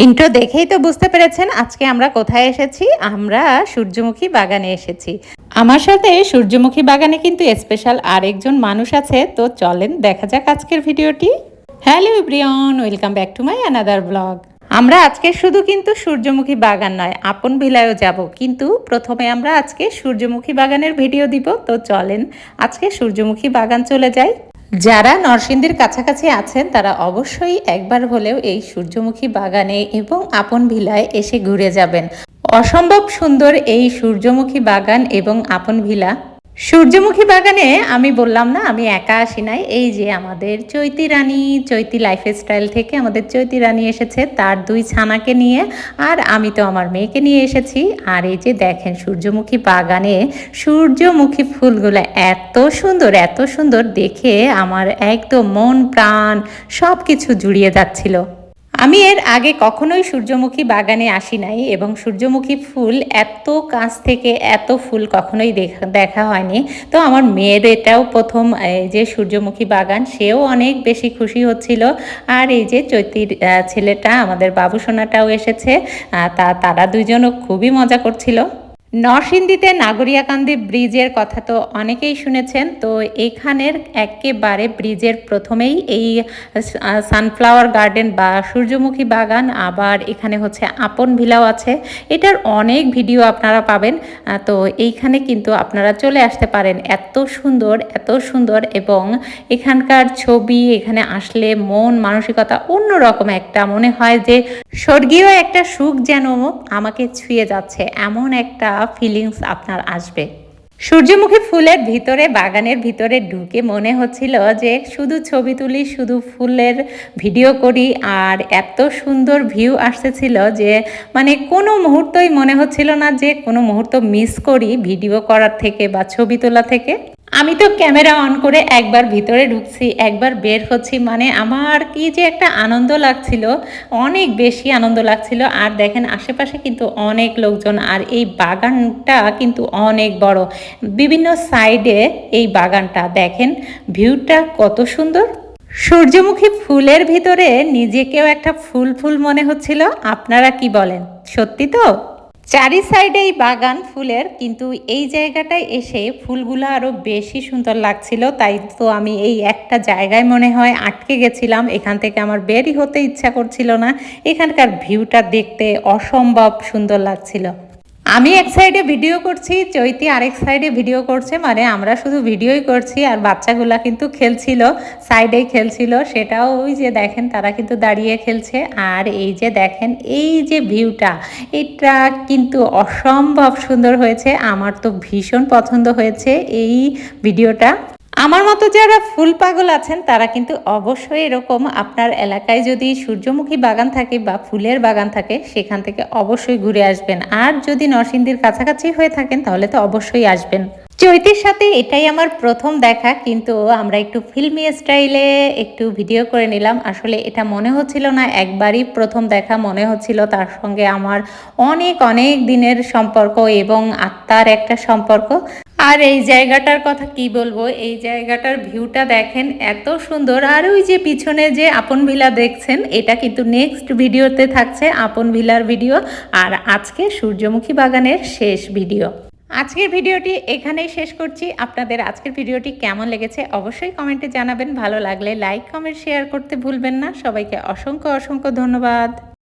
Intro দেখেই তো বুঝতে পেরেছেন আজকে আমরা কোথায় এসেছি। আমরা সূর্যমুখী বাগানে এসেছি। আমার সাথে সূর্যমুখী বাগানে কিন্তু স্পেশাল আরেকজন মানুষ আছে, তো চলেন দেখা যাক আজকের ভিডিওটি। Hello everyone, welcome back to my another blog. আমরা আজকে শুধু কিন্তু সূর্যমুখী বাগান নয়, আপন ভিলায়ও যাব, কিন্তু প্রথমে আমরা আজকে সূর্যমুখী বাগানের ভিডিও দিব। তো চলেন আজকে সূর্যমুখী বাগান চলে যাই। যারা নরসিংদীর কাছাকাছি আছেন তারা অবশ্যই একবার হলেও এই সূর্যমুখী বাগানে এবং আপন ভিলায় এসে ঘুরে যাবেন। অসম্ভব সুন্দর এই সূর্যমুখী বাগান এবং আপন ভিলা। সূর্যমুখী বাগানে আমি বললাম না আমি একা আসি নাই, এই যে আমাদের চৈতি রানী, চৈতি লাইফস্টাইল থেকে আমাদের চৈতি রানী এসেছে তার দুই ছানাকে নিয়ে, আর আমি তো আমার মেয়েকে নিয়ে এসেছি। আর এই যে দেখেন সূর্যমুখী বাগানে সূর্যমুখী ফুলগুলো এত সুন্দর দেখে আমার একদম মন প্রাণ সব কিছু জুড়িয়ে যাচ্ছিল। আমি এর আগে কখনোই সূর্যমুখী বাগানে আসি নাই এবং সূর্যমুখী ফুল এত কাছ থেকে এত ফুল কখনোই দেখা হয়নি। তো আমার মেয়ের এটাও প্রথম, এই যে সূর্যমুখী বাগান, সেও অনেক বেশি খুশি হচ্ছিল। আর এই যে চৈতির ছেলেটা আমাদের বাবুসোনাটাও এসেছে, তারা দুইজনও খুবই মজা করছিল। নরসিংদীতে নাগরিয়াকান্দি ব্রিজের কথা তো অনেকেই শুনেছেন। তো এখানের একেবারে ব্রিজের প্রথমেই এই সানফ্লাওয়ার গার্ডেন বা সূর্যমুখী বাগান, আবার এখানে হচ্ছে আপন ভিলাও আছে। এটার অনেক ভিডিও আপনারা পাবেন। তো এইখানে কিন্তু আপনারা চলে আসতে পারেন। এত সুন্দর এবং এখানকার ছবি, এখানে আসলে মন মানসিকতা অন্যরকম একটা, মনে হয় যে স্বর্গীয় একটা সুখ যেন আমাকে ছুঁয়ে যাচ্ছে, এমন একটা ফিলিংস আপনার আসবে। সূর্যমুখী ফুলের ভিতরে, বাগানের ভিতরে ঢুকে মনে হচ্ছিল যে শুধু ছবি তুলি, শুধু ফুলের ভিডিও করি, আর এত সুন্দর ভিউ আসতেছিল যে মানে কোনো মুহূর্তই মনে হচ্ছিল না যে কোনো মুহূর্ত মিস করি ভিডিও করার থেকে বা ছবি তোলা থেকে। আমি তো ক্যামেরা অন করে একবার ভিতরে ঢুকছি, একবার বের হচ্ছি, মানে আমার কি যে একটা আনন্দ লাগছিল, অনেক বেশি আনন্দ লাগছিল। আর দেখেন আশেপাশে কিন্তু অনেক লোকজন, আর এই বাগানটা কিন্তু অনেক বড়, বিভিন্ন সাইডে এই বাগানটা দেখেন, ভিউটা কত সুন্দর। সূর্যমুখী ফুলের ভিতরে নিজেকেও একটা ফুল মনে হচ্ছিল। আপনারা কি বলেন, সত্যি তো? চারি সাইডে এই বাগান ফুলের, কিন্তু এই জায়গাটায় এসে ফুলগুলো আরো বেশি সুন্দর লাগছিল। তাই তো আমি এই একটা জায়গায় মনে হয় আটকে গেছিলাম, এখান থেকে আমার বেরই হতে ইচ্ছা করছিল না। এখানকার ভিউটা দেখতে অসম্ভব সুন্দর লাগছিল। আমি এক সাইডে ভিডিও করছি, চৈতি আরেক সাইডে ভিডিও করছে, মানে আমরা শুধু ভিডিওই করছি, আর বাচ্চাগুলা কিন্তু খেলছিল, সাইডেই খেলছিল। সেটাও ওই যে দেখেন তারা কিন্তু দাঁড়িয়ে খেলছে। আর এই যে দেখেন এই যে ভিউটা, এটা কিন্তু অসম্ভব সুন্দর হয়েছে। আমার তো ভীষণ পছন্দ হয়েছে এই ভিডিওটা। আমার মতো যারা ফুল পাগল আছেন তারা কিন্তু অবশ্যই এরকম আপনার এলাকায় যদি সূর্যমুখী বাগান থাকে বা ফুলের বাগান থাকে, সেখান থেকে অবশ্যই ঘুরে আসবেন। আর যদি নরসিংদীর কাছাকাছি হয়ে থাকেন তাহলে তো অবশ্যই আসবেন। চৈতির সাথে এটাই আমার প্রথম দেখা, কিন্তু আমরা একটু ফিল্মি স্টাইলে একটু ভিডিও করে নিলাম। আসলে এটা মনে হচ্ছিল না একবারই প্রথম দেখা, মনে হচ্ছিল তার সঙ্গে আমার অনেক দিনের সম্পর্ক এবং আত্মার একটা সম্পর্ক। আর এই জায়গাটার কথা কি বলবো, এই জায়গাটার ভিউটা দেখেন এত সুন্দর। আর ওই যে পিছনে যে আপন ভিলা দেখছেন, এটা কিন্তু নেক্সট ভিডিওতে থাকছে আপন ভিলার ভিডিও, আর আজকে সূর্যমুখী বাগানের শেষ ভিডিও। আজকের ভিডিওটি এখানেই শেষ করছি। আপনাদের আজকের ভিডিওটি কেমন লেগেছে অবশ্যই কমেন্টে জানাবেন। ভালো লাগলে লাইক, কমেন্ট, শেয়ার করতে ভুলবেন না। সবাইকে অসংখ্য ধন্যবাদ।